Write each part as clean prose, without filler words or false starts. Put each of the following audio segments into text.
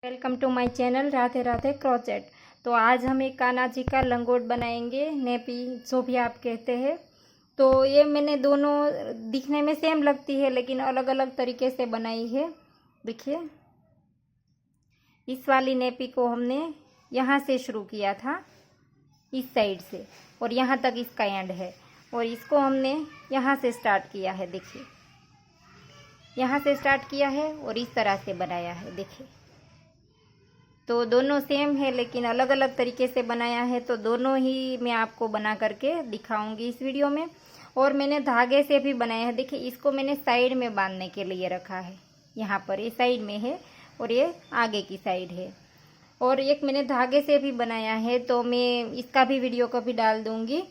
Welcome to my channel Radhe Radhe crochet. तो आज हम एक कान्हा जी का लंगोट बनाएंगे, नेपी जो भी आप कहते हैं। तो ये मैंने दोनों दिखने में सेम लगती है लेकिन अलग अलग तरीके से बनाई है। देखिए, इस वाली नेपी को हमने यहाँ से शुरू किया था, इस साइड से, और यहाँ तक इसका एंड है। और इसको हमने यहाँ से स्टार्ट किया है। देखिए, यहाँ से स्टार्ट किया है और इस तरह से बनाया है। देखिए, तो दोनों सेम है लेकिन अलग अलग तरीके से बनाया है। तो दोनों ही मैं आपको बना करके दिखाऊंगी इस वीडियो में। और मैंने धागे से भी बनाया है। देखिए, इसको मैंने साइड में बांधने के लिए रखा है। यहाँ पर ये साइड में है और ये आगे की साइड है। और एक मैंने धागे से भी बनाया है, तो मैं इसका भी वीडियो कभी डाल दूंगी।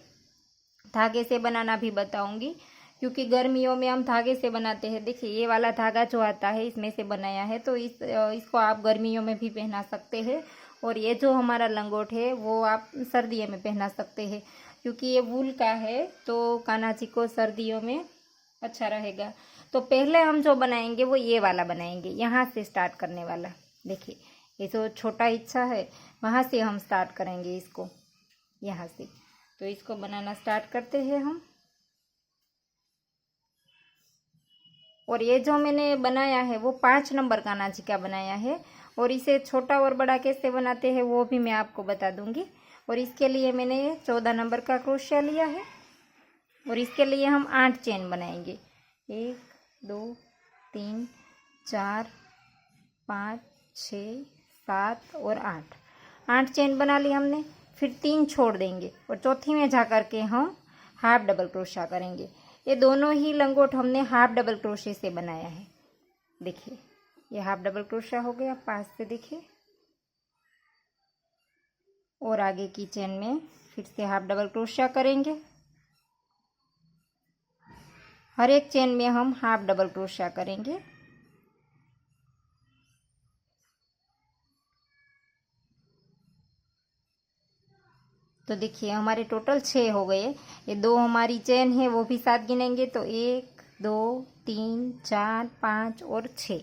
धागे से बनाना भी बताऊंगी, क्योंकि गर्मियों में हम धागे से बनाते हैं। देखिए, ये वाला धागा जो आता है इसमें से बनाया है, तो इसको आप गर्मियों में भी पहना सकते हैं। और ये जो हमारा लंगोट है वो आप सर्दियों में पहना सकते हैं, क्योंकि ये वूल का है तो कान्हा जी को सर्दियों में अच्छा रहेगा। तो पहले हम जो बनाएंगे वो ये वाला बनाएंगे, यहाँ से स्टार्ट करने वाला। देखिए, ये जो छोटा हिस्सा है वहाँ से हम स्टार्ट करेंगे इसको, यहाँ से। तो इसको बनाना स्टार्ट करते हैं हम। और ये जो मैंने बनाया है वो 5 नंबर कान्हा जी का बनाया है। और इसे छोटा और बड़ा कैसे बनाते हैं वो भी मैं आपको बता दूंगी। और इसके लिए मैंने 14 नंबर का क्रोशिया लिया है। और इसके लिए हम 8 चेन बनाएंगे। 1 2 3 4 5 6 7 और 8 चेन बना ली हमने। फिर 3 छोड़ देंगे और चौथी में जा कर के हम हाफ डबल क्रोशिया करेंगे। ये दोनों ही लंगोट हमने हाफ डबल क्रोशे से बनाया है। देखिए, ये हाफ डबल क्रोशिया हो गया, पास से देखिए। और आगे की चेन में फिर से हाफ डबल क्रोशिया करेंगे। हर एक चेन में हम हाफ डबल क्रोशिया करेंगे। तो देखिए, हमारे टोटल 6 हो गए। ये 2 हमारी चेन है वो भी साथ गिनेंगे, तो 1 2 3 4 5 और 6।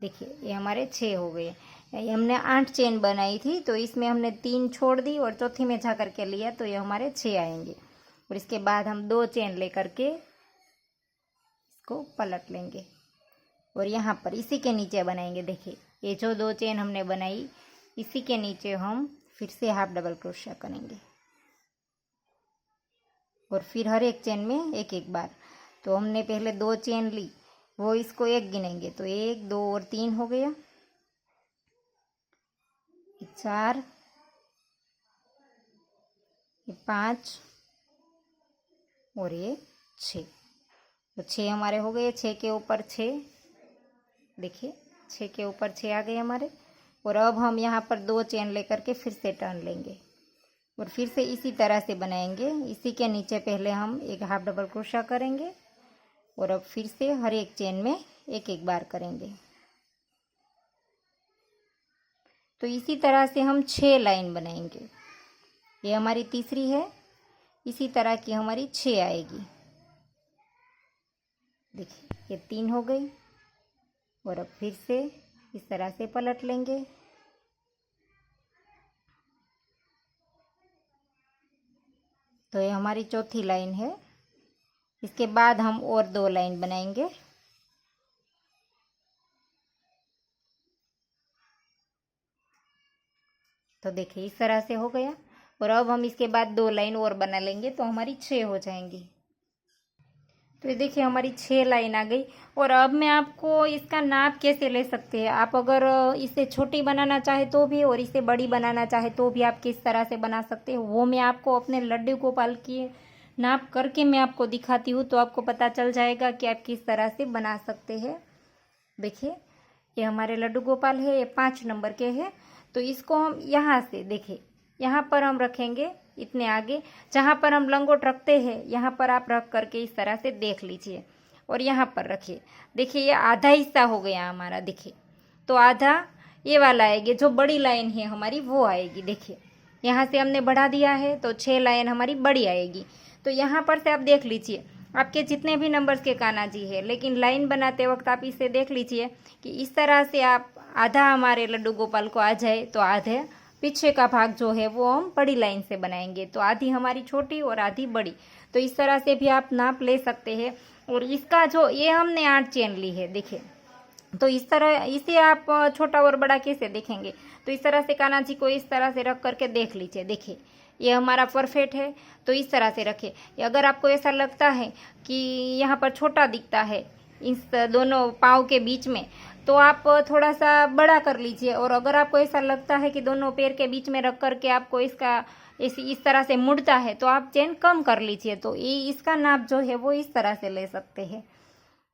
देखिए, ये हमारे 6 हो गए। ये हमने 8 चेन बनाई थी, तो इसमें हमने 3 छोड़ दी और चौथी में जा करके लिया, तो ये हमारे 6 आएंगे। और इसके बाद हम 2 चेन लेकर के इसको पलट लेंगे और यहाँ पर इसी के नीचे बनाएंगे। देखिए, ये जो 2 चेन हमने बनाई इसी के नीचे हम फिर से हाफ डबल क्रोशिया करेंगे। और फिर हर एक चेन में एक एक बार। तो हमने पहले 2 चेन ली, वो इसको 1 गिनेंगे, तो 1 2 और 3 हो गया। 4 5 और ये 6। तो 6 हमारे हो गए। 6 के ऊपर 6, देखिए 6 के ऊपर 6 आ गए हमारे। और अब हम यहाँ पर 2 चेन लेकर के फिर से टर्न लेंगे और फिर से इसी तरह से बनाएंगे। इसी के नीचे पहले हम एक हाफ डबल क्रोशिया करेंगे और अब फिर से हर एक चेन में एक एक बार करेंगे। तो इसी तरह से हम 6 लाइन बनाएंगे। ये हमारी तीसरी है, इसी तरह की हमारी 6 आएगी। देखिए, ये 3 हो गई। और अब फिर से इस तरह से पलट लेंगे। तो ये हमारी चौथी लाइन है। इसके बाद हम और 2 लाइन बनाएंगे। तो देखिए, इस तरह से हो गया। और अब हम इसके बाद 2 लाइन और बना लेंगे, तो हमारी 6 हो जाएंगी। तो ये देखिए, हमारी 6 लाइन आ गई। और अब मैं आपको इसका नाप कैसे ले सकते हैं, आप अगर इसे छोटी बनाना चाहे तो भी और इसे बड़ी बनाना चाहे तो भी आप किस तरह से बना सकते हैं, वो मैं आपको अपने लड्डू गोपाल की नाप करके मैं आपको दिखाती हूँ, तो आपको पता चल जाएगा कि आप किस तरह से बना सकते हैं। देखिए, ये हमारे लड्डू गोपाल है, ये 5 नंबर के हैं। तो इसको हम यहाँ से, देखिए यहाँ पर हम रखेंगे, इतने आगे जहाँ पर हम लंगोट रखते हैं यहाँ पर आप रख करके इस तरह से देख लीजिए। और यहाँ पर रखिए। देखिए, ये आधा हिस्सा हो गया हमारा। देखिए, तो आधा ये वाला आएगी, जो बड़ी लाइन है हमारी वो आएगी। देखिए, यहाँ से हमने बढ़ा दिया है तो 6 लाइन हमारी बड़ी आएगी। तो यहाँ पर से आप देख लीजिए, आपके जितने भी नंबर्स के कान्हा जी है, लेकिन लाइन बनाते वक्त आप इसे देख लीजिए कि इस तरह से आप आधा हमारे लड्डू गोपाल को आ जाए तो आधे पीछे का भाग जो है वो हम बड़ी लाइन से बनाएंगे, तो आधी हमारी छोटी और आधी बड़ी। तो इस तरह से भी आप नाप ले सकते हैं। और इसका जो ये हमने 8 चेन ली है, देखिए। तो इस तरह इसे आप छोटा और बड़ा कैसे देखेंगे, तो इस तरह से कान्हा जी को इस तरह से रख करके देख लीजिए। देखिए ये हमारा परफेक्ट है, तो इस तरह से रखे। अगर आपको ऐसा लगता है कि यहाँ पर छोटा दिखता है इस दोनों पाँव के बीच में, तो आप थोड़ा सा बड़ा कर लीजिए। और अगर आपको ऐसा लगता है कि दोनों पैर के बीच में रख करके आपको इसका इस तरह से मुड़ता है, तो आप चेन कम कर लीजिए। तो ये इसका नाप जो है वो इस तरह से ले सकते हैं।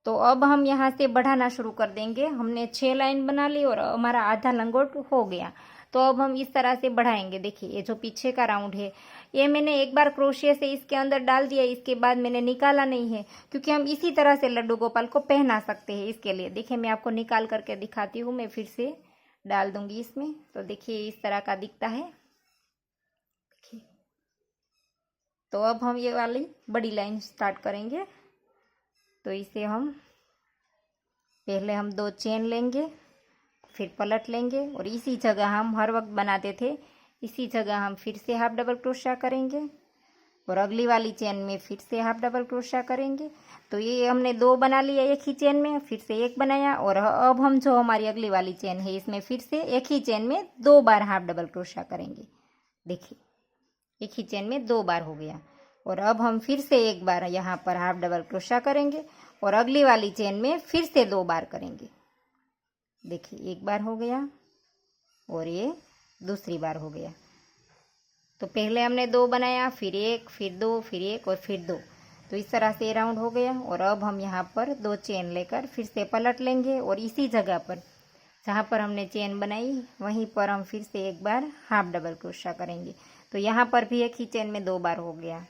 तो अब हम यहाँ से बढ़ाना शुरू कर देंगे। हमने 6 लाइन बना ली और हमारा आधा लंगोट हो गया। तो अब हम इस तरह से बढ़ाएंगे। देखिए ये जो पीछे का राउंड है, ये मैंने एक बार क्रोशिया से इसके अंदर डाल दिया, इसके बाद मैंने निकाला नहीं है, क्योंकि हम इसी तरह से लड्डू गोपाल को पहना सकते हैं। इसके लिए देखिए मैं आपको निकाल करके दिखाती हूँ। मैं फिर से डाल दूंगी इसमें। तो देखिए इस तरह का दिखता है। देखिए तो अब हम ये वाली बड़ी लाइन स्टार्ट करेंगे। तो इसे हम पहले 2 चेन लेंगे, फिर पलट लेंगे और इसी जगह हम हर वक्त बनाते थे, इसी जगह हम फिर से हाफ डबल क्रोशिया करेंगे और अगली वाली चेन में फिर से हाफ डबल क्रोशिया करेंगे। तो ये हमने 2 बना लिया एक ही चेन में, फिर से 1 बनाया। और अब हम जो हमारी अगली वाली चेन है इसमें फिर से एक ही चेन में 2 बार हाफ डबल क्रोशिया करेंगे। देखिए एक ही चेन में 2 बार हो गया। और अब हम फिर से 1 बार यहाँ पर हाफ डबल क्रोशिया करेंगे और अगली वाली चेन में फिर से 2 बार करेंगे। देखिए 1 बार हो गया और ये दूसरी बार हो गया। तो पहले हमने 2 बनाया, फिर 1, फिर 2, फिर 1 और फिर 2। तो इस तरह से राउंड हो गया। और अब हम यहाँ पर 2 चेन लेकर फिर से पलट लेंगे और इसी जगह पर जहाँ पर हमने चेन बनाई वहीं पर हम फिर से 1 बार हाफ डबल क्रोशिया करेंगे। तो यहाँ पर भी एक ही चेन में 2 बार हो गया।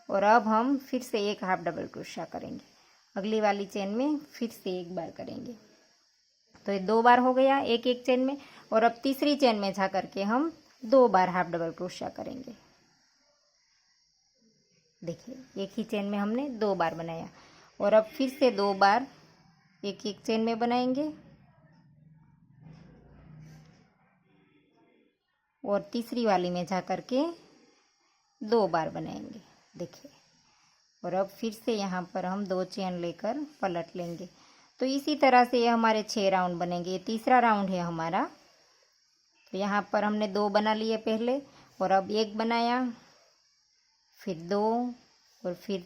और अब हम फिर से 1 हाफ डबल क्रोशिया करेंगे, अगली वाली चेन में फिर से 1 बार करेंगे। तो ये 2 बार हो गया एक एक चेन में। और अब तीसरी चेन में जा करके हम 2 बार हाफ डबल क्रोशिया करेंगे। देखिए एक ही चेन में हमने 2 बार बनाया और अब फिर से 2 बार एक एक चेन में बनाएंगे और तीसरी वाली में जा करके 2 बार बनाएंगे। देखिए और अब फिर से यहाँ पर हम 2 चेन लेकर पलट लेंगे। तो इसी तरह से ये हमारे 6 राउंड बनेंगे। ये तीसरा राउंड है हमारा। तो यहाँ पर हमने 2 बना लिए पहले और अब 1 बनाया, फिर 2 और फिर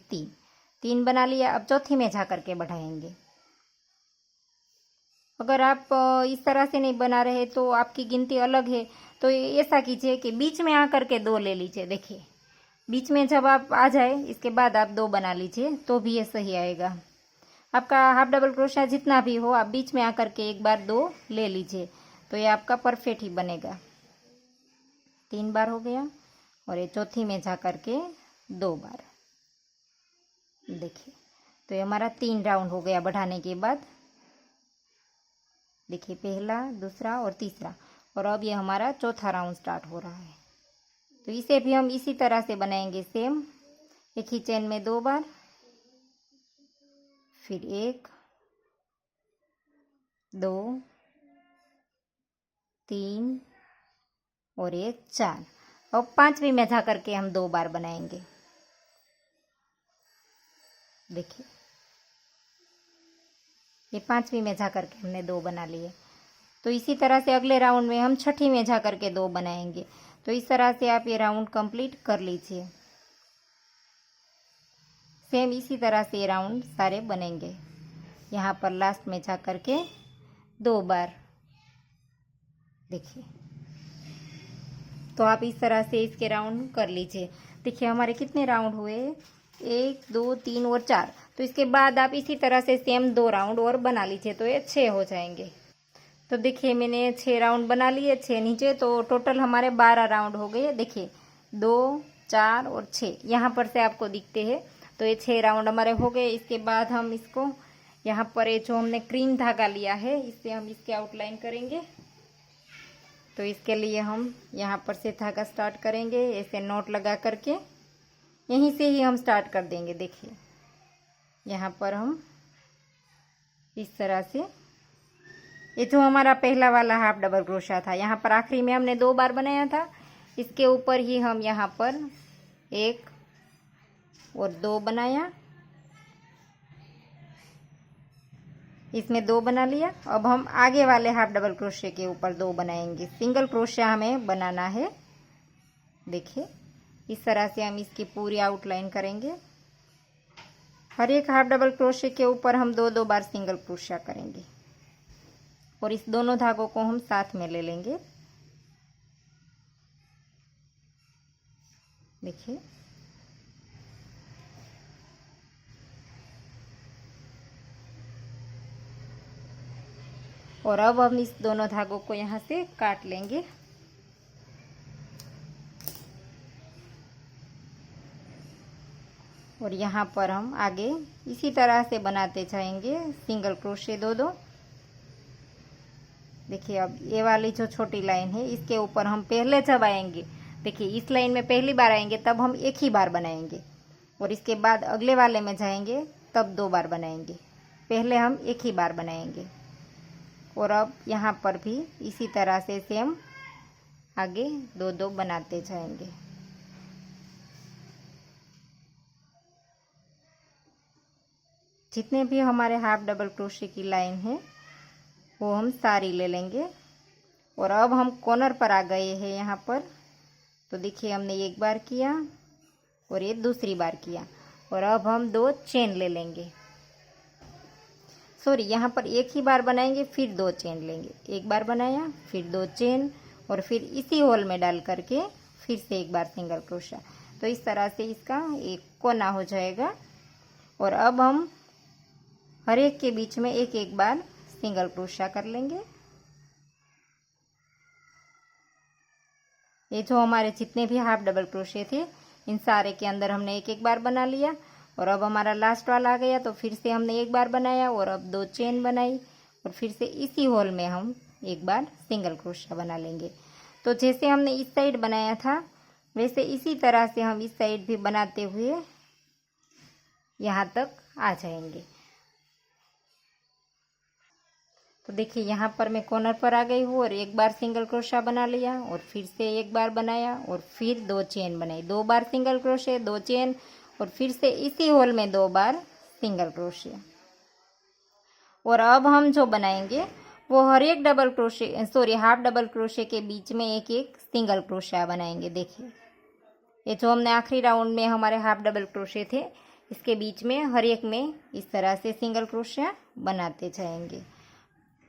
3 बना लिया। अब चौथी में जा करके बढ़ाएंगे। अगर आप इस तरह से नहीं बना रहे तो आपकी गिनती अलग है, तो ऐसा कीजिए कि बीच में आकर के 2 ले लीजिए। देखिए बीच में जब आप आ जाए इसके बाद आप 2 बना लीजिए, तो भी ये सही आएगा। आपका हाफ डबल क्रोशिया जितना भी हो, आप बीच में आकर के एक बार 2 ले लीजिए, तो ये आपका परफेक्ट ही बनेगा। 3 बार हो गया और ये चौथी में जा करके 2 बार। देखिए तो ये हमारा 3 राउंड हो गया बढ़ाने के बाद। देखिए पहला, दूसरा और तीसरा। और अब ये हमारा चौथा राउंड स्टार्ट हो रहा है। तो इसे भी हम इसी तरह से बनाएंगे सेम। एक ही चेन में 2 बार, फिर 1, 2, 3 और 1, 4। अब 5वीं में जा करके हम 2 बार बनाएंगे। देखिए ये 5वीं में जा करके हमने 2 बना लिए। तो इसी तरह से अगले राउंड में हम 6ठी में जा करके 2 बनाएंगे। तो इस तरह से आप ये राउंड कंप्लीट कर लीजिए। सेम इसी तरह से ये राउंड सारे बनेंगे। यहाँ पर लास्ट में जा करके 2 बार। देखिए तो आप इस तरह से इसके राउंड कर लीजिए। देखिए हमारे कितने राउंड हुए, 1, 2, 3 और 4। तो इसके बाद आप इसी तरह से सेम 2 राउंड और बना लीजिए, तो ये 6 हो जाएंगे। तो देखिए मैंने 6 राउंड बना लिए, 6 नीचे, तो टोटल हमारे 12 राउंड हो गए। देखिए 2, 4 और 6 यहाँ पर से आपको दिखते हैं। तो ये 6 राउंड हमारे हो गए। इसके बाद हम इसको यहाँ पर ये जो हमने क्रीम धागा लिया है इससे हम इसके आउटलाइन करेंगे। तो इसके लिए हम यहाँ पर से धागा स्टार्ट करेंगे, ऐसे नोट लगा करके यहीं से ही हम स्टार्ट कर देंगे। देखिए यहाँ पर हम इस तरह से ये जो हमारा पहला वाला हाफ डबल क्रोशा था, यहाँ पर आखिरी में हमने 2 बार बनाया था। इसके ऊपर ही हम यहाँ पर 1 और 2 बनाया, इसमें 2 बना लिया। अब हम आगे वाले हाफ डबल क्रोशे के ऊपर 2 बनाएंगे। सिंगल क्रोशा हमें बनाना है। देखिए इस तरह से हम इसकी पूरी आउटलाइन करेंगे। हर एक हाफ डबल क्रोशे के ऊपर हम 2-2 बार सिंगल क्रोशा करेंगे और इस दोनों धागों को हम साथ में ले लेंगे। देखिए और अब हम इस दोनों धागों को यहाँ से काट लेंगे। और यहाँ पर हम आगे इसी तरह से बनाते जाएंगे सिंगल क्रोशे 2-2। देखिए अब ये वाली जो छोटी लाइन है इसके ऊपर हम पहले जब आएंगे, देखिए इस लाइन में पहली बार आएंगे तब हम एक ही बार बनाएंगे और इसके बाद अगले वाले में जाएंगे तब 2 बार बनाएंगे। पहले हम एक ही बार बनाएंगे। और अब यहाँ पर भी इसी तरह से सेम आगे 2-2 बनाते जाएंगे। जितने भी हमारे हाफ डबल क्रोशे की लाइन है वो हम सारी ले लेंगे। और अब हम कॉर्नर पर आ गए हैं यहाँ पर। तो देखिए हमने एक बार किया और ये दूसरी बार किया और अब हम 2 चेन ले लेंगे। सॉरी, यहाँ पर एक ही बार बनाएंगे फिर 2 चेन लेंगे। एक बार बनाया फिर 2 चेन और फिर इसी होल में डाल करके फिर से एक बार सिंगल क्रोशा। तो इस तरह से इसका एक कोना हो जाएगा। और अब हम हर एक के बीच में एक एक बार सिंगल क्रोशा कर लेंगे। ये जो हमारे जितने भी हाफ डबल क्रोशे थे इन सारे के अंदर हमने एक एक बार बना लिया। और अब हमारा लास्ट वाला आ गया तो फिर से हमने एक बार बनाया और अब 2 चेन बनाई और फिर से इसी होल में हम एक बार सिंगल क्रोशा बना लेंगे। तो जैसे हमने इस साइड बनाया था वैसे इसी तरह से हम इस साइड भी बनाते हुए यहाँ तक आ जाएंगे। तो देखिए यहाँ पर मैं कॉर्नर पर आ गई हूँ और एक बार सिंगल क्रोशा बना लिया और फिर से एक बार बनाया और फिर 2 चेन बनाई। 2 बार सिंगल क्रोशे, 2 चेन और फिर से इसी होल में 2 बार सिंगल क्रोशे। और अब हम जो बनाएंगे वो हर एक double crochet half double crochet के बीच में एक एक सिंगल क्रोशा बनाएंगे। देखिए ये जो हमने आखिरी राउंड में हमारे हाफ डबल क्रोशे थे इसके बीच में हर एक में इस तरह से सिंगल क्रोशा बनाते जाएंगे।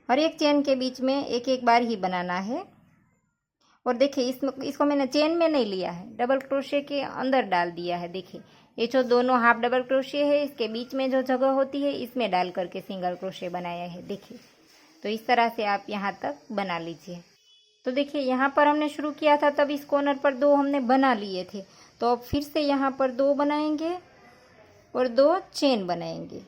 हर एक चेन के बीच में एक एक बार ही बनाना है। और देखिए इसको मैंने चेन में नहीं लिया है, डबल क्रोशे के अंदर डाल दिया है। देखिए ये जो दोनों हाफ डबल क्रोशे है इसके बीच में जो जगह होती है इसमें डाल करके सिंगल क्रोशे बनाया है। देखिए तो इस तरह से आप यहाँ तक बना लीजिए। तो देखिए यहाँ पर हमने शुरू किया था तब इस कॉर्नर पर 2 हमने बना लिए थे। तो अब फिर से यहाँ पर 2 बनाएंगे और 2 चेन बनाएंगे।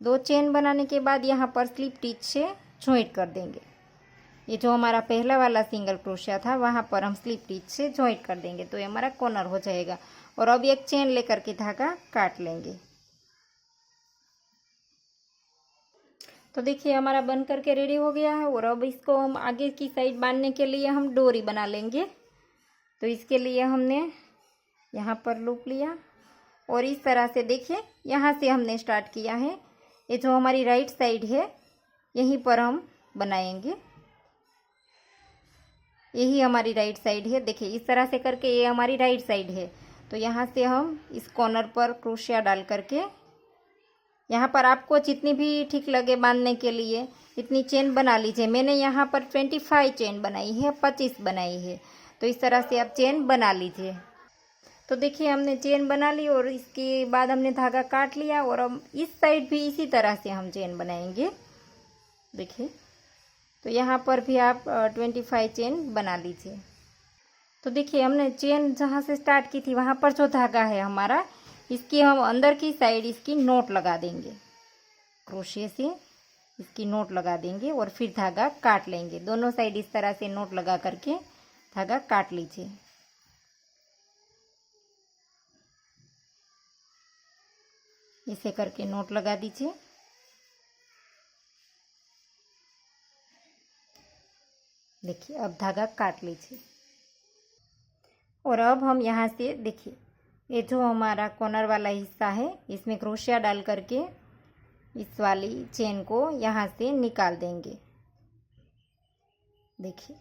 2 चेन बनाने के बाद यहाँ पर स्लिप स्टिच से जॉइंट कर देंगे। ये जो हमारा पहला वाला सिंगल क्रोशिया था वहाँ पर हम स्लिप स्टिच से जॉइंट कर देंगे तो ये हमारा कॉर्नर हो जाएगा। और अब एक चेन लेकर के धागा काट लेंगे। तो देखिए हमारा बन करके रेडी हो गया है। और अब इसको हम आगे की साइड बांधने के लिए हम डोरी बना लेंगे। तो इसके लिए हमने यहाँ पर लूप लिया और इस तरह से देखिए यहाँ से हमने स्टार्ट किया है। ये जो हमारी राइट साइड है यहीं पर हम बनाएंगे। यही हमारी राइट साइड है। देखिए इस तरह से करके ये हमारी राइट साइड है। तो यहाँ से हम इस कॉर्नर पर क्रोशिया डाल करके यहाँ पर आपको जितनी भी ठीक लगे बांधने के लिए इतनी चेन बना लीजिए। मैंने यहाँ पर 25 चेन बनाई है, 25 बनाई है। तो इस तरह से आप चेन बना लीजिए। तो देखिए हमने चेन बना ली और इसके बाद हमने धागा काट लिया। और अब इस साइड भी इसी तरह से हम चेन बनाएंगे। देखिए तो यहाँ पर भी आप 25 चेन बना लीजिए। तो देखिए हमने चेन जहाँ से स्टार्ट की थी वहाँ पर जो धागा है हमारा इसकी हम अंदर की साइड इसकी नोट लगा देंगे। क्रोशिया से इसकी नोट लगा देंगे और फिर धागा काट लेंगे। दोनों साइड इस तरह से नोट लगा करके धागा काट लीजिए। इसे करके नोट लगा दीजिए। देखिए अब धागा काट लीजिए। और अब हम यहाँ से देखिए ये जो हमारा कॉर्नर वाला हिस्सा है इसमें क्रोशिया डाल करके इस वाली चेन को यहाँ से निकाल देंगे। देखिए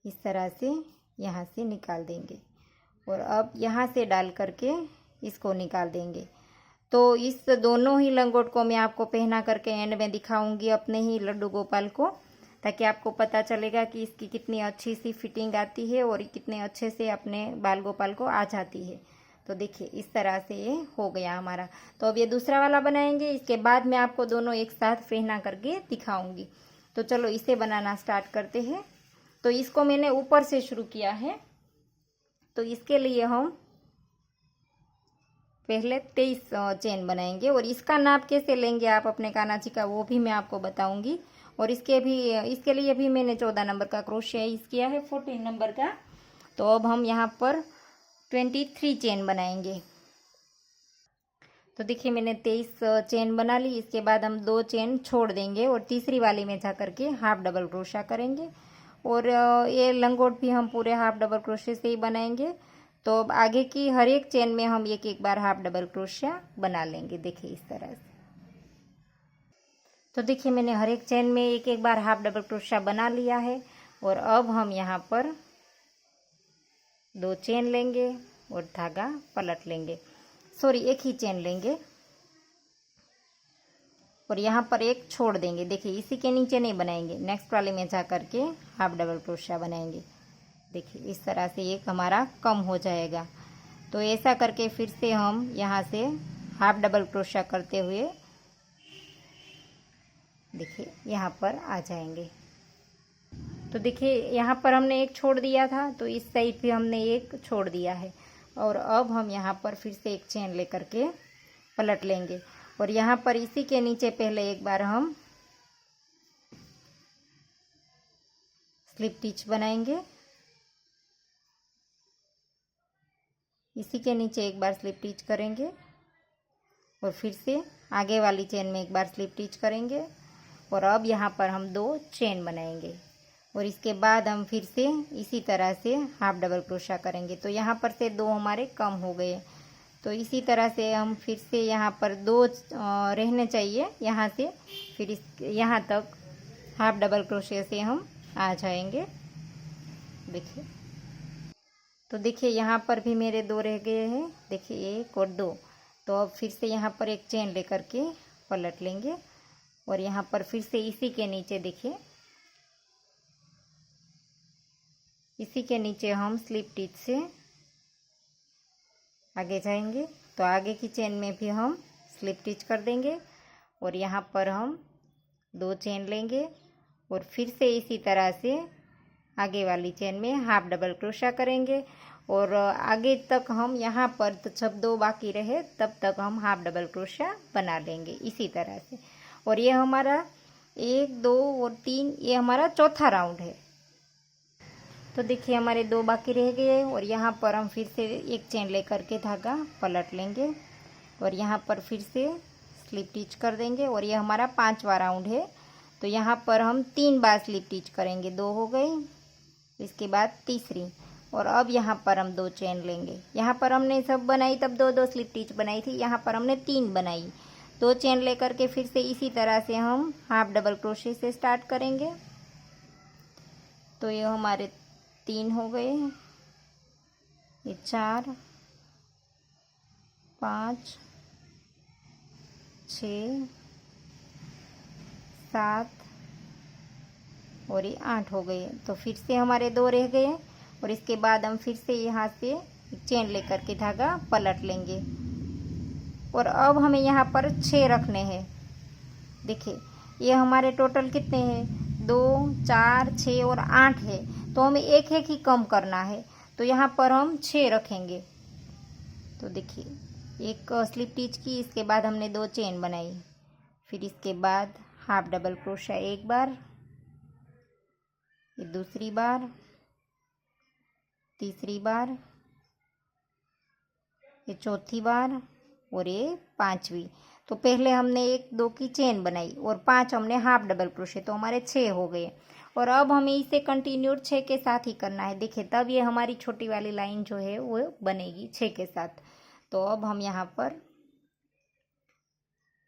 इस तरह से यहाँ से निकाल देंगे और अब यहाँ से डाल करके इसको निकाल देंगे। तो इस दोनों ही लंगोट को मैं आपको पहना करके एंड में दिखाऊंगी अपने ही लड्डू गोपाल को, ताकि आपको पता चलेगा कि इसकी कितनी अच्छी सी फिटिंग आती है और कितने अच्छे से अपने बाल गोपाल को आ जाती है। तो देखिए इस तरह से ये हो गया हमारा। तो अब ये दूसरा वाला बनाएंगे, इसके बाद मैं आपको दोनों एक साथ पहना करके दिखाऊंगी। तो चलो इसे बनाना स्टार्ट करते हैं। तो इसको मैंने ऊपर से शुरू किया है, तो इसके लिए हम पहले 23 चेन बनाएंगे और इसका नाप कैसे लेंगे आप अपने कानाची का वो भी मैं आपको बताऊंगी। और इसके लिए भी मैंने 14 नंबर का क्रोशिया यूज़ किया है 14 नंबर का। तो अब हम यहाँ पर 23 चेन बनाएंगे। तो देखिए मैंने 23 चेन बना ली। इसके बाद हम 2 चेन छोड़ देंगे और तीसरी वाली में जा करके हाफ डबल क्रोशिया करेंगे। और ये लंगोट भी हम पूरे हाफ डबल क्रोशिया से ही बनाएंगे। तो अब आगे की हर एक चेन में हम एक बार हाफ डबल क्रोशिया बना लेंगे। देखिए इस तरह से। तो देखिए मैंने हर एक चेन में एक बार हाफ डबल क्रोशिया बना लिया है। और अब हम यहाँ पर 2 चेन लेंगे और धागा पलट लेंगे, सॉरी एक ही चेन लेंगे और यहाँ पर एक छोड़ देंगे। देखिए इसी के नीचे नहीं बनाएंगे, नेक्स्ट वाले में जा करके हाफ डबल क्रोशिया बनाएंगे। देखिए इस तरह से एक हमारा कम हो जाएगा। तो ऐसा करके फिर से हम यहाँ से हाफ डबल क्रोशिया करते हुए देखिए यहाँ पर आ जाएंगे। तो देखिए यहाँ पर हमने एक छोड़ दिया था, तो इस साइड भी हमने एक छोड़ दिया है। और अब हम यहाँ पर फिर से एक चेन लेकर के पलट लेंगे और यहाँ पर इसी के नीचे पहले एक बार हम स्लिप स्टिच बनाएंगे। इसी के नीचे एक बार स्लिप स्टिच करेंगे और फिर से आगे वाली चेन में एक बार स्लिप स्टिच करेंगे। और अब यहाँ पर हम 2 चेन बनाएंगे और इसके बाद हम फिर से इसी तरह से हाफ डबल क्रोशिया करेंगे। तो यहाँ पर से 2 हमारे कम हो गए। तो इसी तरह से हम फिर से यहाँ पर 2 रहने चाहिए यहाँ से, फिर यहाँ तक हाफ डबल क्रोशिया से हम आ जाएंगे। देखिए तो देखिए यहाँ पर भी मेरे 2 रह गए हैं। देखिए 1 और 2। तो अब फिर से यहाँ पर एक चेन लेकर के पलट लेंगे और यहाँ पर फिर से इसी के नीचे देखिए इसी के नीचे हम स्लिप स्टिच से आगे जाएंगे। तो आगे की चेन में भी हम स्लिप स्टिच कर देंगे और यहाँ पर हम 2 चेन लेंगे और फिर से इसी तरह से आगे वाली चेन में हाफ डबल क्रोशिया करेंगे। और आगे तक हम यहाँ पर तो जब 2 बाकी रहे तब तक हम हाफ डबल क्रोशिया बना लेंगे इसी तरह से। और ये हमारा 1 2 और 3 ये हमारा चौथा राउंड है। तो देखिए हमारे 2 बाकी रह गए और यहाँ पर हम फिर से एक चेन लेकर के धागा पलट लेंगे और यहाँ पर फिर से स्लिप स्टिच कर देंगे और ये हमारा 5वां राउंड है। तो यहाँ पर हम 3 बार स्लिप स्टिच करेंगे, 2 हो गई, इसके बाद तीसरी। और अब यहाँ पर हम 2 चेन लेंगे। यहाँ पर हमने सब बनाई तब 2 स्लिप स्टिच बनाई थी, यहाँ पर हमने 3 बनाई। 2 चेन लेकर के फिर से इसी तरह से हम हाफ डबल क्रोशिया से स्टार्ट करेंगे। तो ये हमारे 3 हो गए, ये 4 5 6 7 और ये 8 हो गए। तो फिर से हमारे 2 रह गए और इसके बाद हम फिर से यहाँ से चेन लेकर के धागा पलट लेंगे और अब हमें यहाँ पर 6 रखने हैं। देखिए ये हमारे टोटल कितने हैं, 2 4 6 और 8 है। तो हमें एक ही कम करना है, तो यहाँ पर हम 6 रखेंगे। तो देखिए एक स्लिप स्टिच की, इसके बाद हमने 2 चेन बनाई, फिर इसके बाद हाफ डबल क्रोशिया एक बार, ये दूसरी बार, तीसरी बार, ये चौथी बार और ये 5वीं। तो पहले हमने 1 2 की चेन बनाई और 5 हमने हाफ डबल क्रोशिया, तो हमारे 6 हो गए। और अब हमें इसे कंटिन्यूड 6 के साथ ही करना है। देखिए तब ये हमारी छोटी वाली लाइन जो है वो बनेगी 6 के साथ। तो अब हम यहाँ पर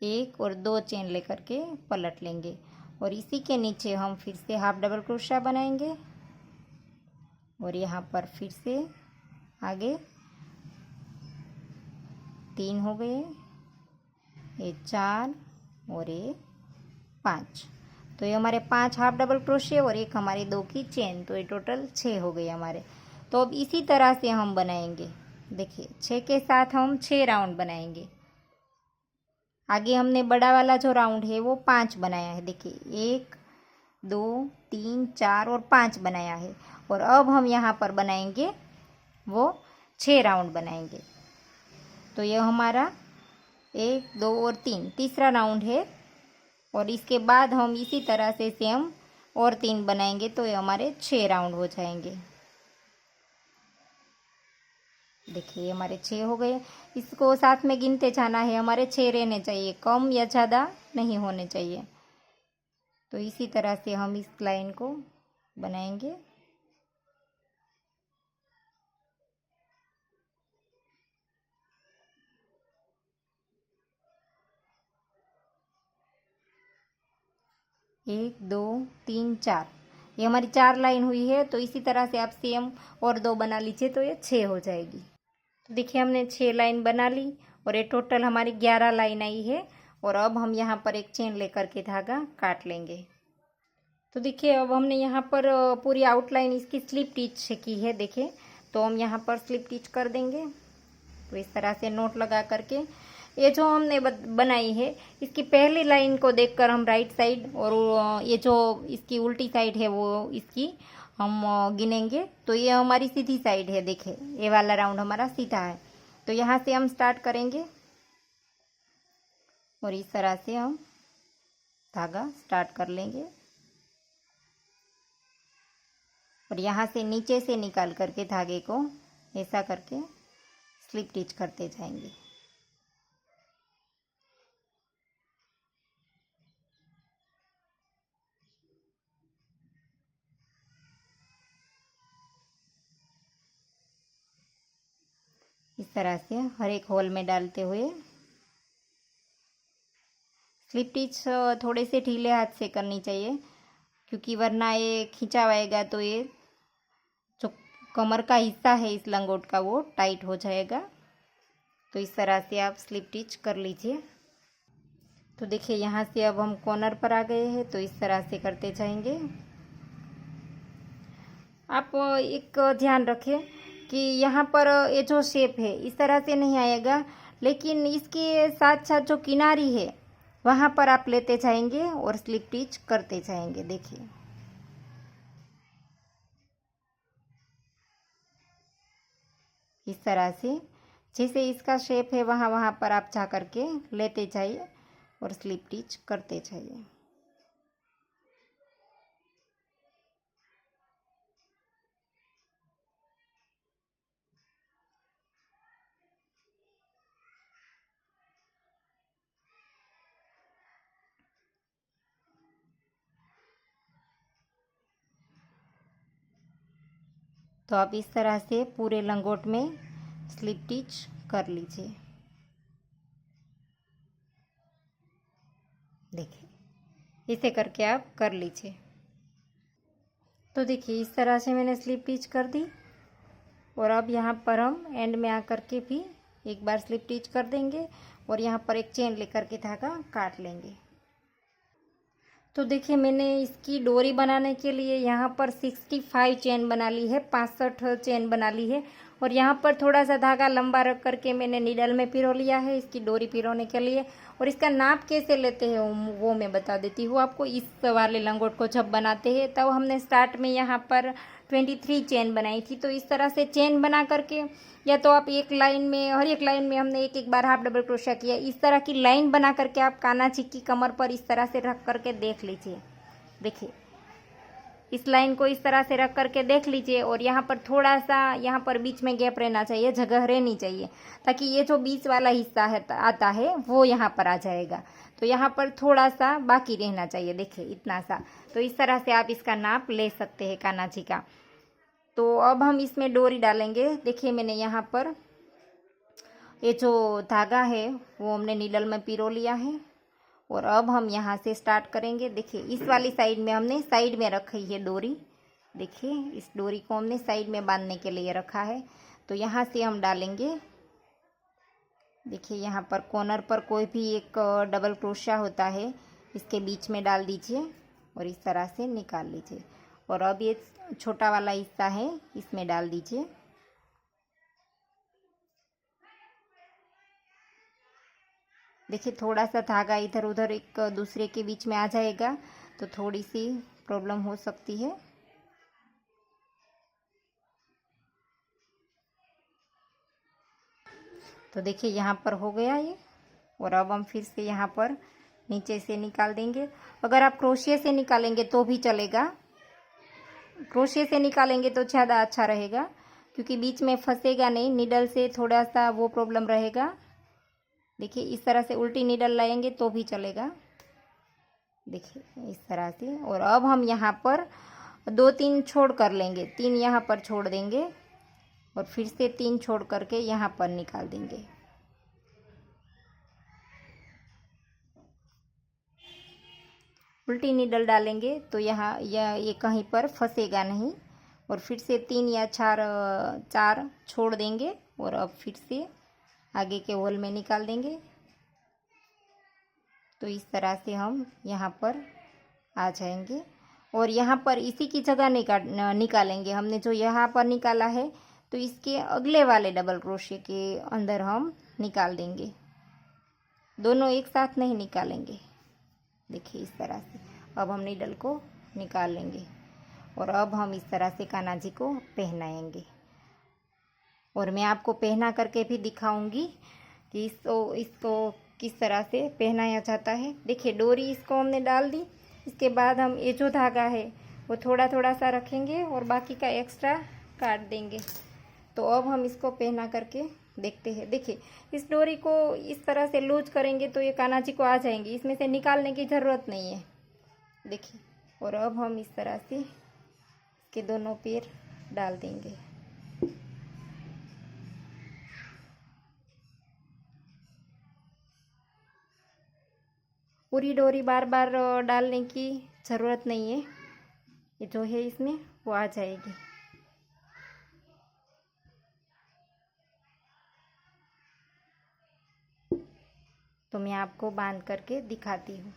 1 और 2 चेन लेकर के पलट लेंगे और इसी के नीचे हम फिर से हाफ डबल क्रोशा बनाएंगे और यहाँ पर फिर से आगे 3 हो गए, ये 4 और ये 5। तो ये हमारे 5 हाफ डबल क्रोशे और एक हमारी 2 की चेन, तो ये टोटल 6 हो गए हमारे। तो अब इसी तरह से हम बनाएंगे। देखिए 6 के साथ हम 6 राउंड बनाएंगे। आगे हमने बड़ा वाला जो राउंड है वो 5 बनाया है। देखिए 1 2 3 4 और 5 बनाया है और अब हम यहाँ पर बनाएंगे वो 6 राउंड बनाएंगे। तो ये हमारा 1 2 और 3 तीसरा राउंड है और इसके बाद हम इसी तरह से सेम और 3 बनाएंगे तो ये हमारे 6 राउंड हो जाएंगे। देखिए हमारे 6 हो गए। इसको साथ में गिनते जाना है, हमारे 6 रहने चाहिए, कम या ज़्यादा नहीं होने चाहिए। तो इसी तरह से हम इस लाइन को बनाएंगे। एक 2 3 4, ये हमारी 4 लाइन हुई है। तो इसी तरह से आप सेम और 2 बना लीजिए तो ये 6 हो जाएगी। तो देखिए हमने 6 लाइन बना ली और ये टोटल हमारी 11 लाइन आई है। और अब हम यहाँ पर एक चेन लेकर के धागा काट लेंगे। तो देखिए अब हमने यहाँ पर पूरी आउटलाइन इसकी स्लिप टिच की है। देखिए तो हम यहाँ पर स्लिप टिच कर देंगे। तो इस तरह से नोट लगा करके ये जो हमने बनाई है इसकी पहली लाइन को देखकर हम राइट साइड और ये जो इसकी उल्टी साइड है वो इसकी हम गिनेंगे। तो ये हमारी सीधी साइड है। देखिए ये वाला राउंड हमारा सीधा है। तो यहाँ से हम स्टार्ट करेंगे और इस तरह से हम धागा स्टार्ट कर लेंगे और यहाँ से नीचे से निकाल करके धागे को ऐसा करके स्लिप टिच करते जाएंगे। इस तरह से हर एक होल में डालते हुए स्लिप टिच थोड़े से ढीले हाथ से करनी चाहिए क्योंकि वरना ये खिंचावाएगा तो ये जो कमर का हिस्सा है इस लंगोट का वो टाइट हो जाएगा। तो इस तरह से आप स्लिप टिच कर लीजिए। तो देखिए यहाँ से अब हम कॉर्नर पर आ गए हैं तो इस तरह से करते जाएंगे। आप एक ध्यान रखें कि यहाँ पर ये जो शेप है इस तरह से नहीं आएगा, लेकिन इसके साथ साथ जो किनारी है वहाँ पर आप लेते जाएंगे और स्लिप टिच करते जाएंगे। देखिए इस तरह से जैसे इसका शेप है वहाँ पर आप जा करके लेते जाइए और स्लिप टिच करते जाइए। तो आप इस तरह से पूरे लंगोट में स्लिप टिच कर लीजिए। देखिए इसे करके आप कर लीजिए। तो देखिए इस तरह से मैंने स्लिप टिच कर दी और अब यहाँ पर हम एंड में आकर के भी एक बार स्लिप टिच कर देंगे और यहाँ पर एक चेन लेकर के धागा काट लेंगे। तो देखिए मैंने इसकी डोरी बनाने के लिए यहाँ पर 65 चेन बना ली है, 65 चेन बना ली है और यहाँ पर थोड़ा सा धागा लंबा रख करके मैंने नीडल में पिरो लिया है इसकी डोरी पिरोने के लिए। और इसका नाप कैसे लेते हैं वो मैं बता देती हूँ आपको। इस वाले लंगोट को जब बनाते हैं तब हमने स्टार्ट में यहाँ पर 23 चेन बनाई थी। तो इस तरह से चेन बना करके या तो आप एक लाइन में, हर एक लाइन में हमने एक एक बार हाफ डबल क्रोशिया किया। इस तरह की लाइन बना करके आप कानाची की कमर पर इस तरह से रख करके देख लीजिए। देखिए इस लाइन को इस तरह से रख करके देख लीजिए और यहाँ पर थोड़ा सा यहाँ पर बीच में गैप रहना चाहिए, जगह रहनी चाहिए ताकि ये जो बीच वाला हिस्सा है आता है वो यहाँ पर आ जाएगा। तो तो यहाँ पर थोड़ा सा बाकी रहना चाहिए, देखिए इतना सा। तो इस तरह से आप इसका नाप ले सकते हैं कान्हा जी का। तो अब हम इसमें डोरी डालेंगे। देखिए मैंने यहाँ पर ये जो धागा है वो हमने नीडल में पिरो लिया है और अब हम यहाँ से स्टार्ट करेंगे। देखिए इस वाली साइड में हमने साइड में रखी है डोरी। देखिए इस डोरी को हमने साइड में बांधने के लिए रखा है। तो यहाँ से हम डालेंगे। देखिए यहाँ पर कॉर्नर पर कोई भी एक डबल क्रोशिया होता है, इसके बीच में डाल दीजिए और इस तरह से निकाल लीजिए। और अब ये छोटा वाला हिस्सा है इसमें डाल दीजिए। देखिए थोड़ा सा धागा इधर उधर एक दूसरे के बीच में आ जाएगा तो थोड़ी सी प्रॉब्लम हो सकती है। तो देखिए यहाँ पर हो गया ये। और अब हम फिर से यहाँ पर नीचे से निकाल देंगे। अगर आप क्रोशिया से निकालेंगे तो भी चलेगा, क्रोशिया से निकालेंगे तो ज़्यादा अच्छा रहेगा क्योंकि बीच में फंसेगा नहीं। नीडल से थोड़ा सा वो प्रॉब्लम रहेगा। देखिए इस तरह से उल्टी नीडल लाएंगे तो भी चलेगा। देखिए इस तरह से। और अब हम यहाँ पर 2-3 छोड़ कर लेंगे, 3 यहाँ पर छोड़ देंगे और फिर से 3 छोड़ करके यहाँ पर निकाल देंगे। उल्टी नीडल डालेंगे तो यहाँ ये कहीं पर फंसेगा नहीं। और फिर से 3 या 4 छोड़ देंगे और अब फिर से आगे के होल में निकाल देंगे। तो इस तरह से हम यहाँ पर आ जाएंगे। और यहाँ पर इसी की जगह निकालेंगे। हमने जो यहाँ पर निकाला है तो इसके अगले वाले डबल क्रोशिया के अंदर हम निकाल देंगे, दोनों एक साथ नहीं निकालेंगे। देखिए इस तरह से अब हम नीडल को निकाल लेंगे और अब हम इस तरह से कान्हा जी को पहनाएंगे। और मैं आपको पहना करके भी दिखाऊंगी कि इसको किस तरह से पहनाया जाता है। देखिए डोरी इसको हमने डाल दी, इसके बाद हम ये जो धागा है वो थोड़ा थोड़ा सा रखेंगे और बाकी का एक्स्ट्रा काट देंगे। तो अब हम इसको पहना करके देखते हैं। देखिए इस डोरी को इस तरह से लूज करेंगे तो ये कान्हा जी को आ जाएंगी, इसमें से निकालने की ज़रूरत नहीं है। देखिए और अब हम इस तरह से इसके दोनों पैर डाल देंगे। पूरी डोरी बार बार डालने की ज़रूरत नहीं है, ये जो है इसमें वो आ जाएगी। तो मैं आपको बांध करके दिखाती हूँ।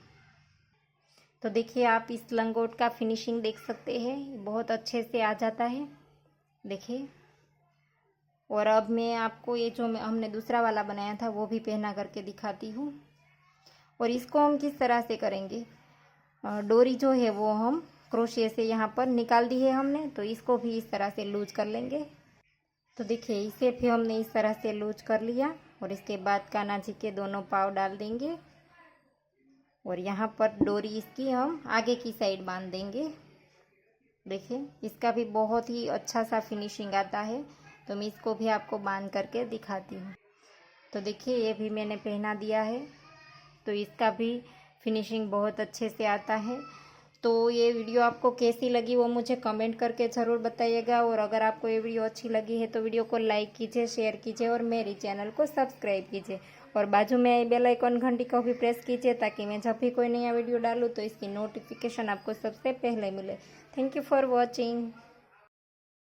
तो देखिए आप इस लंगोट का फिनिशिंग देख सकते हैं, बहुत अच्छे से आ जाता है। देखिए और अब मैं आपको ये जो हमने दूसरा वाला बनाया था वो भी पहना करके दिखाती हूँ। और इसको हम किस तरह से करेंगे, डोरी जो है वो हम क्रोशिया से यहाँ पर निकाल दी है हमने, तो इसको भी इस तरह से लूज कर लेंगे। तो देखिए इसे भी हमने इस तरह से लूज कर लिया और इसके बाद कान्हा जी के दोनों पाँव डाल देंगे और यहाँ पर डोरी इसकी हम आगे की साइड बांध देंगे। देखिए इसका भी बहुत ही अच्छा सा फिनिशिंग आता है, तो मैं इसको भी आपको बांध करके दिखाती हूँ। तो देखिए ये भी मैंने पहना दिया है, तो इसका भी फिनिशिंग बहुत अच्छे से आता है। तो ये वीडियो आपको कैसी लगी वो मुझे कमेंट करके ज़रूर बताइएगा। और अगर आपको ये वीडियो अच्छी लगी है तो वीडियो को लाइक कीजिए, शेयर कीजिए और मेरे चैनल को सब्सक्राइब कीजिए। और बाजू में बेल आइकन घंटी को भी प्रेस कीजिए ताकि मैं जब भी कोई नया वीडियो डालूँ तो इसकी नोटिफिकेशन आपको सबसे पहले मिले। Thank you for watching.